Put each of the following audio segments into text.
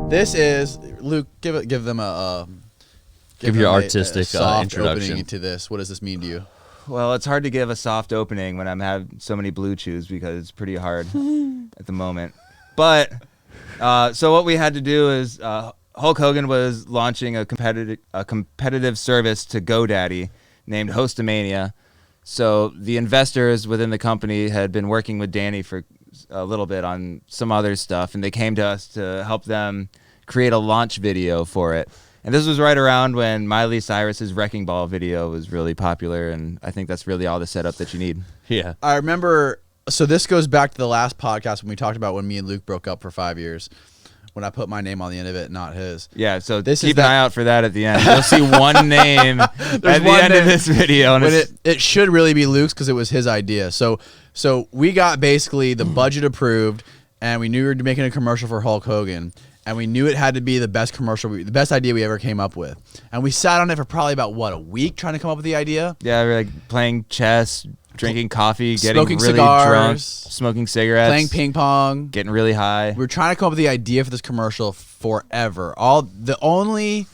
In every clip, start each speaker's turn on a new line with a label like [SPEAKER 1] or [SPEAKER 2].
[SPEAKER 1] This is Luke. Give them
[SPEAKER 2] give your artistic
[SPEAKER 1] soft
[SPEAKER 2] introduction
[SPEAKER 1] opening to this. What does this mean to you?
[SPEAKER 3] Well, it's hard to give a soft opening when I'm having so many blue chews because it's pretty hard at the moment. But so what we had to do is Hulk Hogan was launching a competitive service to GoDaddy named Hostamania. So the investors within the company had been working with Danny for a little bit on some other stuff, and they came to us to help them create a launch video for it. And this was right around when Miley Cyrus's Wrecking Ball video was really popular, and I think that's really all the setup that you need.
[SPEAKER 2] Yeah.
[SPEAKER 1] I remember, so this goes back to the last podcast when we talked about when me and Luke broke up for 5 years, when I put my name on the end of it, not his.
[SPEAKER 3] Yeah, so keep an eye out for that at the end. You'll see one name at the end of this video. And
[SPEAKER 1] but it should really be Luke's because it was his idea. So we got basically the budget approved, and we knew we were making a commercial for Hulk Hogan. And we knew it had to be the best commercial, the best idea we ever came up with. And we sat on it for probably about, a week trying to come up with the idea?
[SPEAKER 3] Yeah, we were like playing chess, drinking coffee, getting
[SPEAKER 1] smoking
[SPEAKER 3] really
[SPEAKER 1] cigars,
[SPEAKER 3] drunk, smoking cigarettes,
[SPEAKER 1] playing ping pong,
[SPEAKER 3] getting really high.
[SPEAKER 1] We were trying to come up with the idea for this commercial forever. The only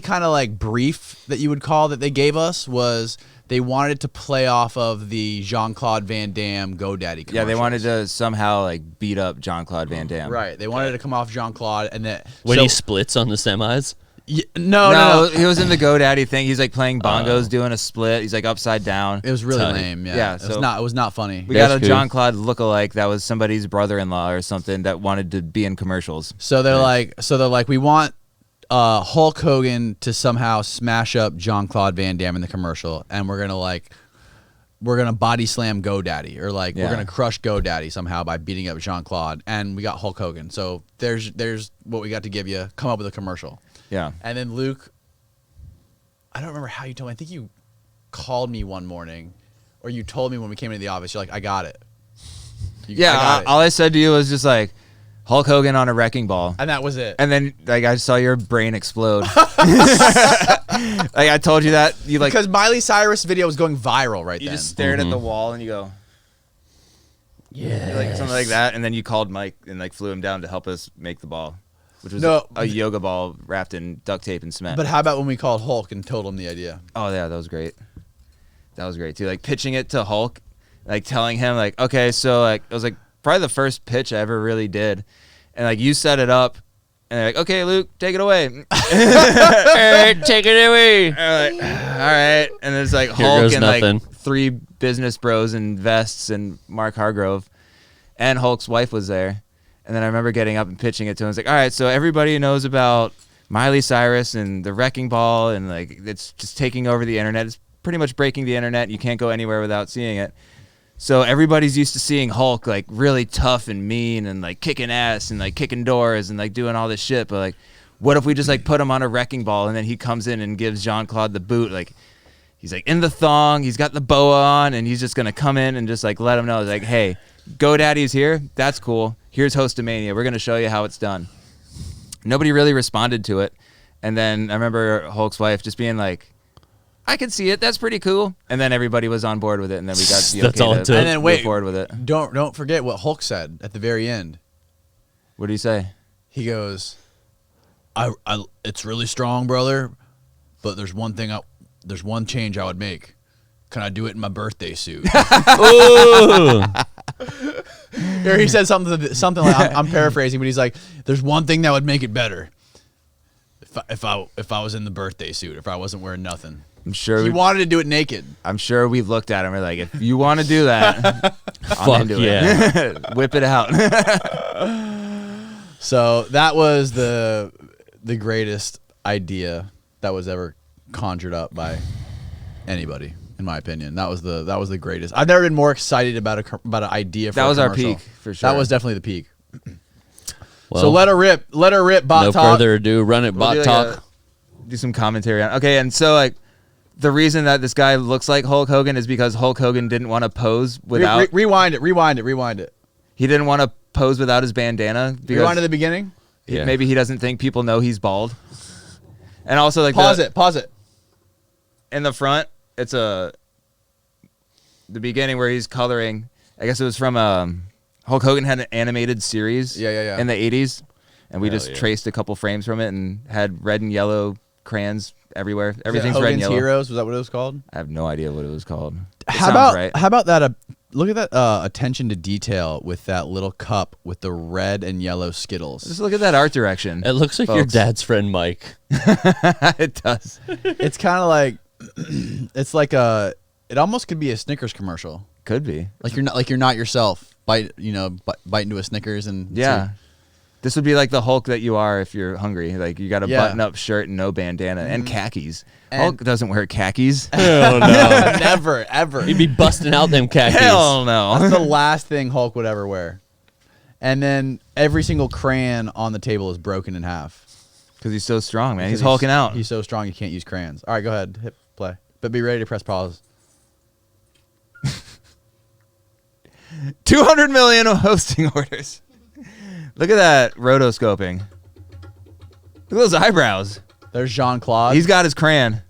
[SPEAKER 1] kind of like brief that you would call that they gave us was they wanted it to play off of the Jean-Claude Van Damme GoDaddy commercials.
[SPEAKER 3] Yeah, they wanted to somehow like beat up Jean-Claude Van Damme.
[SPEAKER 1] Right. They wanted it to come off Jean-Claude and that
[SPEAKER 2] when he splits on the semis.
[SPEAKER 1] No.
[SPEAKER 3] He was in the GoDaddy thing. He's like playing bongos, doing a split. He's like upside down.
[SPEAKER 1] It was really
[SPEAKER 2] Tiny.
[SPEAKER 1] lame. Yeah.
[SPEAKER 3] Yeah,
[SPEAKER 1] It was not funny.
[SPEAKER 3] We got a
[SPEAKER 2] cool.
[SPEAKER 3] Jean-Claude lookalike that was somebody's brother-in-law or something that wanted to be in commercials.
[SPEAKER 1] So they're like, we want Hulk Hogan to somehow smash up Jean-Claude Van Damme in the commercial, and we're gonna body slam GoDaddy, or we're gonna crush GoDaddy somehow by beating up Jean-Claude, and we got Hulk Hogan. So there's what we got to give you. Come up with a commercial.
[SPEAKER 3] Yeah.
[SPEAKER 1] And then Luke, I don't remember how you told me. I think you called me one morning, or you told me when we came into the office. You're like, I got it.
[SPEAKER 3] All I said to you was just like, Hulk Hogan on a wrecking ball.
[SPEAKER 1] And that was it.
[SPEAKER 3] And then like I saw your brain explode. Like I told you that.
[SPEAKER 1] Because Miley Cyrus video was going viral right then.
[SPEAKER 3] You just stared at the wall and you go, yeah, like something like that. And then you called Mike and like flew him down to help us make the ball, which was a yoga ball wrapped in duct tape and cement.
[SPEAKER 1] But how about when we called Hulk and told him the idea?
[SPEAKER 3] Oh yeah, that was great. That was great too. Like pitching it to Hulk, like telling him like, okay, so like it was like probably the first pitch I ever really did, and like you set it up, and like, okay, Luke, take it away. All right, take it away. Like, all right, and it's like Hulk and like three business bros in vests and Mark Hargrove, and Hulk's wife was there, and then I remember getting up and pitching it to him. It's like, all right, so everybody knows about Miley Cyrus and the wrecking ball, and like it's just taking over the internet. It's pretty much breaking the internet. You can't go anywhere without seeing it. So everybody's used to seeing Hulk like really tough and mean and like kicking ass and like kicking doors and like doing all this shit. But like, what if we just like put him on a wrecking ball and then he comes in and gives Jean-Claude the boot? Like, he's like in the thong, he's got the boa on, and he's just gonna come in and just like let him know, like, hey, GoDaddy's here. That's cool. Here's Hostamania. We're gonna show you how it's done. Nobody really responded to it, and then I remember Hulk's wife just being like, I can see it. That's pretty cool. And then everybody was on board with it, and then we got the okay to
[SPEAKER 1] and then
[SPEAKER 3] move forward with it.
[SPEAKER 1] Don't forget what Hulk said at the very end.
[SPEAKER 3] What did he say?
[SPEAKER 1] He goes, "I it's really strong, brother, but there's one change I would make. Can I do it in my birthday suit?"
[SPEAKER 2] Ooh.
[SPEAKER 1] Or he said something like, I'm paraphrasing, but he's like, "There's one thing that would make it better. If I was in the birthday suit, if I wasn't wearing nothing."
[SPEAKER 3] I'm sure
[SPEAKER 1] he wanted to do it naked.
[SPEAKER 3] I'm sure we've looked at him. We're like, if you want to do that, I'm into it. Whip it out.
[SPEAKER 1] So that was the greatest idea that was ever conjured up by anybody, in my opinion. That was the greatest. I've never been more excited about an idea. For
[SPEAKER 3] that was
[SPEAKER 1] a
[SPEAKER 3] our
[SPEAKER 1] commercial.
[SPEAKER 3] peak for sure.
[SPEAKER 1] That was definitely the peak.
[SPEAKER 2] Well,
[SPEAKER 1] so let her rip, bot
[SPEAKER 2] no
[SPEAKER 1] talk.
[SPEAKER 2] No further ado, run it, bot talk.
[SPEAKER 3] Do some commentary on. Okay, and so like. The reason that this guy looks like Hulk Hogan is because Hulk Hogan didn't want to pose without...
[SPEAKER 1] Rewind it.
[SPEAKER 3] He didn't want to pose without his bandana.
[SPEAKER 1] Rewind to the beginning?
[SPEAKER 2] Yeah.
[SPEAKER 3] Maybe he doesn't think people know he's bald. And also like...
[SPEAKER 1] Pause it.
[SPEAKER 3] In the front, it's the beginning where he's coloring. I guess it was from... Hulk Hogan had an animated series
[SPEAKER 1] Yeah.
[SPEAKER 3] in the 80s. and we
[SPEAKER 2] Hell
[SPEAKER 3] just
[SPEAKER 2] yeah.
[SPEAKER 3] traced a couple frames from it and had red and yellow crayons everywhere. Everything's red and
[SPEAKER 1] Hogan's
[SPEAKER 3] yellow.
[SPEAKER 1] Heroes, was that what it was called?
[SPEAKER 3] I have no idea what it was called. It
[SPEAKER 1] How
[SPEAKER 3] sounds
[SPEAKER 1] about
[SPEAKER 3] right.
[SPEAKER 1] how about that? Look at that attention to detail with that little cup with the red and yellow Skittles.
[SPEAKER 3] Just look at that art direction.
[SPEAKER 2] It looks like your
[SPEAKER 3] folks.
[SPEAKER 2] dad's friend Mike.
[SPEAKER 3] It does.
[SPEAKER 1] It's kind of like it's like a. It almost could be a Snickers commercial.
[SPEAKER 3] Could be.
[SPEAKER 1] Like you're not yourself. Bite into a Snickers and
[SPEAKER 3] Yeah. This would be like the Hulk that you are if you're hungry. Like you got a
[SPEAKER 1] Yeah.
[SPEAKER 3] button-up shirt and no bandana and khakis.
[SPEAKER 1] And-
[SPEAKER 3] Hulk doesn't wear khakis.
[SPEAKER 2] Hell no.
[SPEAKER 1] never ever.
[SPEAKER 2] He'd be busting out them khakis.
[SPEAKER 3] Hell no.
[SPEAKER 1] That's the last thing Hulk would ever wear. And then every single crayon on the table is broken in half.
[SPEAKER 3] Because he's so strong, man. He's
[SPEAKER 1] Because
[SPEAKER 3] hulking out.
[SPEAKER 1] He's so strong you can't use crayons. All right, go ahead, hit play. But be ready to press pause.
[SPEAKER 3] 200 million hosting orders. Look at that rotoscoping. Look at those eyebrows.
[SPEAKER 1] There's Jean-Claude.
[SPEAKER 3] He's got his crayon.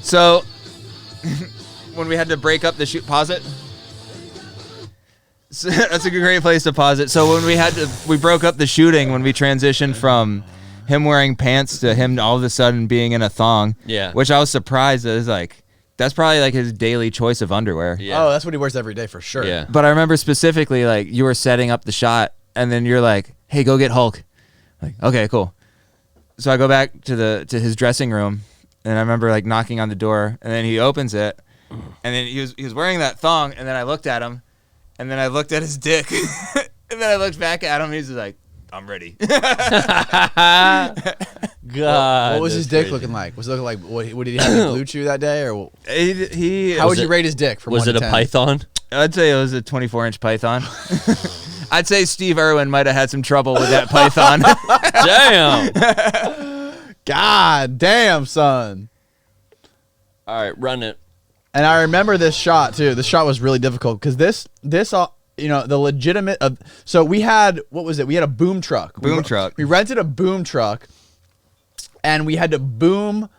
[SPEAKER 3] So, when we had to break up the shoot, pause it. So, that's a great place to pause it. So when we broke up the shooting when we transitioned from him wearing pants to him all of a sudden being in a thong.
[SPEAKER 2] Yeah.
[SPEAKER 3] Which I was surprised is like that's probably like his daily choice of underwear.
[SPEAKER 2] Yeah.
[SPEAKER 1] Oh, that's what he wears every day for sure.
[SPEAKER 2] Yeah.
[SPEAKER 3] But I remember specifically like you were setting up the shot and then you're like, "Hey, go get Hulk." Like, "Okay, cool." So I go back to his dressing room and I remember like knocking on the door and then he opens it and then he was wearing that thong and then I looked at him and then I looked at his dick and then I looked back at him and he's like, "I'm ready."
[SPEAKER 2] God.
[SPEAKER 1] What was his
[SPEAKER 2] that's
[SPEAKER 1] dick
[SPEAKER 2] crazy.
[SPEAKER 1] looking like? Was it looking like what did he have a blue chew that day or
[SPEAKER 3] He
[SPEAKER 1] how would you
[SPEAKER 2] it-
[SPEAKER 1] rate his dick from
[SPEAKER 2] Was
[SPEAKER 1] 1
[SPEAKER 2] it
[SPEAKER 1] to
[SPEAKER 2] a
[SPEAKER 1] 10?
[SPEAKER 2] python?
[SPEAKER 3] I'd say it was a 24-inch python. I'd say Steve Irwin might have had some trouble with that python.
[SPEAKER 2] Damn.
[SPEAKER 1] God damn, son.
[SPEAKER 2] All right, run it.
[SPEAKER 1] And I remember this shot too. This shot was really difficult because this the legitimate. So we had what was it? We had a boom truck.
[SPEAKER 3] Truck.
[SPEAKER 1] We rented a boom truck, and we had to boom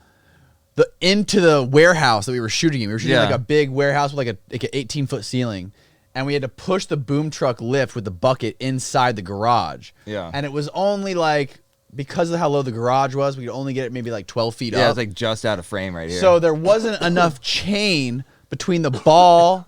[SPEAKER 1] into the warehouse that we were shooting in. We were shooting
[SPEAKER 3] Yeah.
[SPEAKER 1] like a big warehouse with like an 18-foot ceiling, and we had to push the boom truck lift with the bucket inside the garage.
[SPEAKER 3] Yeah.
[SPEAKER 1] And it was only like because of how low the garage was, we could only get it maybe like 12 feet
[SPEAKER 3] Yeah,
[SPEAKER 1] up.
[SPEAKER 3] it's like just out of frame right here.
[SPEAKER 1] So there wasn't enough chain between the ball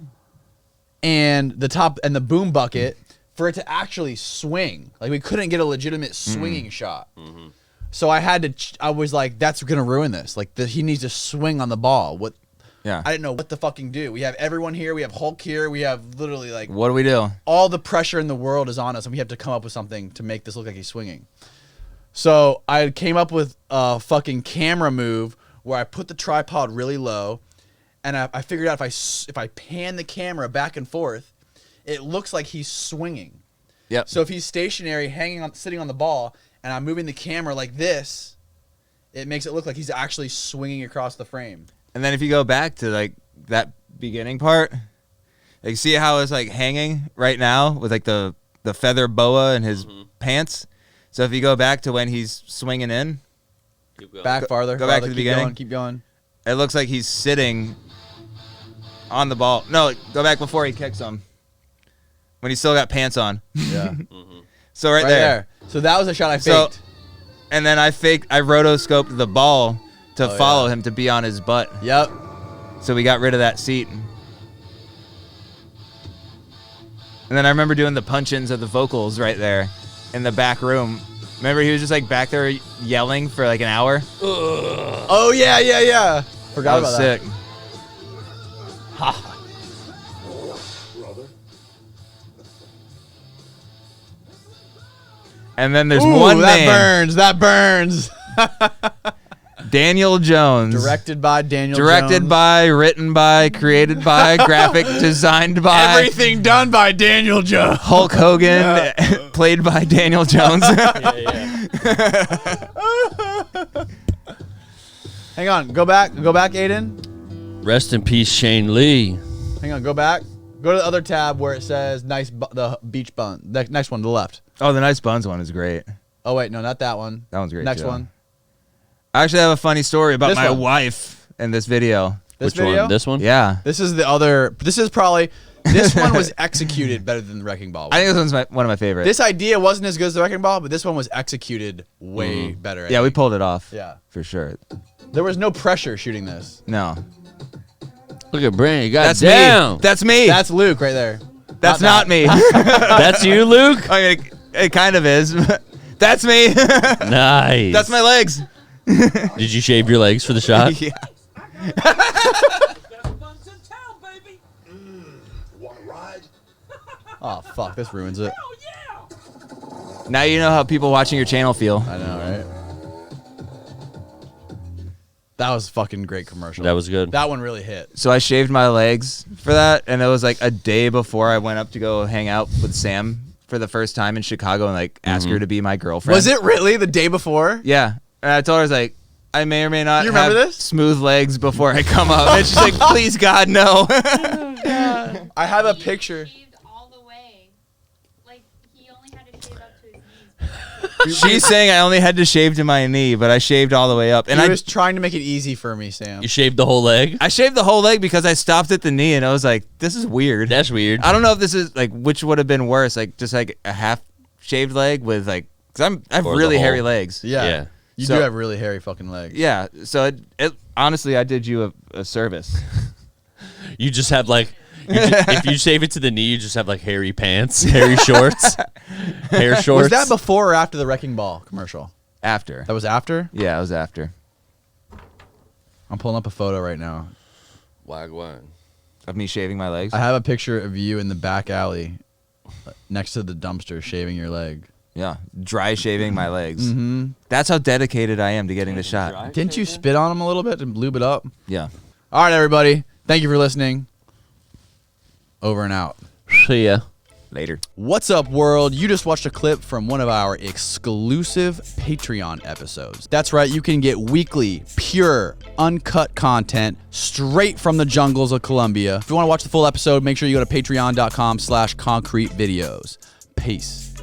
[SPEAKER 1] and the top and the boom bucket for it to actually swing. Like we couldn't get a legitimate swinging shot.
[SPEAKER 2] Mm-hmm.
[SPEAKER 1] So I had to. I was like, "That's gonna ruin this. Like he needs to swing on the ball." What?
[SPEAKER 3] yeah.
[SPEAKER 1] I didn't know what to fucking do. We have everyone here. We have Hulk here. We have literally like
[SPEAKER 3] What do we do?
[SPEAKER 1] all the pressure in the world is on us, and we have to come up with something to make this look like he's swinging. So I came up with a fucking camera move where I put the tripod really low, and I figured out if I pan the camera back and forth, it looks like he's swinging.
[SPEAKER 3] Yep.
[SPEAKER 1] So if he's stationary, sitting on the ball, and I'm moving the camera like this, it makes it look like he's actually swinging across the frame.
[SPEAKER 3] And then if you go back to like that beginning part, like see how it's like hanging right now with like the feather boa in his pants. So if you go back to when he's swinging in,
[SPEAKER 2] Keep going.
[SPEAKER 1] Back farther.
[SPEAKER 3] go back
[SPEAKER 1] farther,
[SPEAKER 3] to the
[SPEAKER 1] keep
[SPEAKER 3] beginning.
[SPEAKER 1] Going, keep going.
[SPEAKER 3] it looks like he's sitting on the ball. No, go back before he kicks him. When he's still got pants on.
[SPEAKER 1] Yeah.
[SPEAKER 3] So right there.
[SPEAKER 1] So that was a shot I
[SPEAKER 3] So-
[SPEAKER 1] faked.
[SPEAKER 3] And then I rotoscoped the ball to follow him to be on his butt.
[SPEAKER 1] Yep.
[SPEAKER 3] So we got rid of that seat. And then I remember doing the punch-ins of the vocals right there in the back room. Remember he was just like back there yelling for like an hour?
[SPEAKER 1] Oh yeah, yeah, yeah. Forgot
[SPEAKER 3] That was
[SPEAKER 1] about
[SPEAKER 3] sick. And then there's
[SPEAKER 1] Ooh,
[SPEAKER 3] one
[SPEAKER 1] that
[SPEAKER 3] man,
[SPEAKER 1] burns. That burns.
[SPEAKER 3] Daniel Jones.
[SPEAKER 1] Directed by Daniel
[SPEAKER 3] Directed
[SPEAKER 1] Jones.
[SPEAKER 3] by, written by, created by, graphic designed by
[SPEAKER 1] Everything done by Daniel Jones.
[SPEAKER 3] Hulk Hogan, played by Daniel Jones.
[SPEAKER 2] Yeah, yeah.
[SPEAKER 1] Hang on. Go back, Aiden.
[SPEAKER 2] Rest in peace, Shane Lee.
[SPEAKER 1] Hang on. Go back. Go to the other tab where it says the beach bun. The next one to the left.
[SPEAKER 3] Oh, the nice buns one is great.
[SPEAKER 1] Oh wait, no, not that one.
[SPEAKER 3] That one's great.
[SPEAKER 1] Next
[SPEAKER 3] too.
[SPEAKER 1] one.
[SPEAKER 3] I actually have a funny story about
[SPEAKER 1] This
[SPEAKER 3] my
[SPEAKER 1] one.
[SPEAKER 3] wife in this video.
[SPEAKER 1] This
[SPEAKER 2] Which
[SPEAKER 1] video?
[SPEAKER 2] one? This one?
[SPEAKER 3] Yeah.
[SPEAKER 1] This is the other. This is probably. This one was executed better than the Wrecking Ball.
[SPEAKER 3] I think this one's one of my favorites.
[SPEAKER 1] This idea wasn't as good as the Wrecking Ball, but this one was executed way better. I
[SPEAKER 3] Yeah, we
[SPEAKER 1] think.
[SPEAKER 3] pulled it off.
[SPEAKER 1] Yeah.
[SPEAKER 3] For sure.
[SPEAKER 1] There was no pressure shooting this.
[SPEAKER 3] No.
[SPEAKER 2] Look at Brandon.
[SPEAKER 3] That's
[SPEAKER 2] Goddamn.
[SPEAKER 3] me. That's me.
[SPEAKER 1] That's Luke right there.
[SPEAKER 3] That's not me.
[SPEAKER 2] That's you, Luke?
[SPEAKER 3] I mean, it kind of is. That's me.
[SPEAKER 2] Nice.
[SPEAKER 3] That's my legs.
[SPEAKER 2] Did you shave your legs for the shot?
[SPEAKER 3] Yeah.
[SPEAKER 1] Oh fuck! This ruins it.
[SPEAKER 3] Now you know how people watching your channel feel.
[SPEAKER 1] I know, right? That was fucking great commercial.
[SPEAKER 2] That was good.
[SPEAKER 1] That one really hit.
[SPEAKER 3] So I shaved my legs for that, and it was like a day before I went up to go hang out with Sam for the first time in Chicago and like ask her to be my girlfriend.
[SPEAKER 1] Was it really the day before?
[SPEAKER 3] Yeah. And I told her, I was like, I may or may not
[SPEAKER 1] You remember
[SPEAKER 3] have
[SPEAKER 1] this?
[SPEAKER 3] smooth legs before I come up. And she's like, please, God, no.
[SPEAKER 1] I have a picture.
[SPEAKER 4] Shaved all the way. Like, he only had to shave up to his knees.
[SPEAKER 3] She's saying I only had to shave to my knee, but I shaved all the way up. And
[SPEAKER 1] He
[SPEAKER 3] I
[SPEAKER 1] was trying to make it easy for me, Sam.
[SPEAKER 2] You shaved the whole leg?
[SPEAKER 3] I shaved the whole leg because I stopped at the knee, and I was like, this is weird.
[SPEAKER 2] That's weird.
[SPEAKER 3] I don't know if this is like which would have been worse, like just like a half shaved leg with like, because I have
[SPEAKER 2] Or the
[SPEAKER 3] really hairy
[SPEAKER 2] whole.
[SPEAKER 3] legs.
[SPEAKER 1] Yeah.
[SPEAKER 2] Yeah.
[SPEAKER 1] You
[SPEAKER 3] So-
[SPEAKER 1] do have really hairy fucking legs.
[SPEAKER 3] Yeah. So it honestly, I did you a service.
[SPEAKER 2] You just have like, if you shave it to the knee, you just have like hairy pants, hairy shorts, hair shorts.
[SPEAKER 1] Was that before or after the Wrecking Ball commercial?
[SPEAKER 3] After.
[SPEAKER 1] That was after?
[SPEAKER 3] Yeah, it was after.
[SPEAKER 1] I'm pulling up a photo right now.
[SPEAKER 2] Wagwan.
[SPEAKER 3] Of me shaving my legs.
[SPEAKER 1] I have a picture of you in the back alley next to the dumpster shaving your leg.
[SPEAKER 3] Yeah, dry shaving my legs.
[SPEAKER 1] Mm-hmm.
[SPEAKER 3] That's how dedicated I am to getting the shot.
[SPEAKER 1] Didn't you spit on him a little bit and lube it up?
[SPEAKER 3] Yeah.
[SPEAKER 1] All right, everybody. Thank you for listening. Over and out.
[SPEAKER 2] See ya.
[SPEAKER 3] Later.
[SPEAKER 1] What's up, world? You just watched a clip from one of our exclusive Patreon episodes. That's right, you can get weekly, pure, uncut content straight from the jungles of Colombia. If you want to watch the full episode, make sure you go to patreon.com/concretevideos. Peace.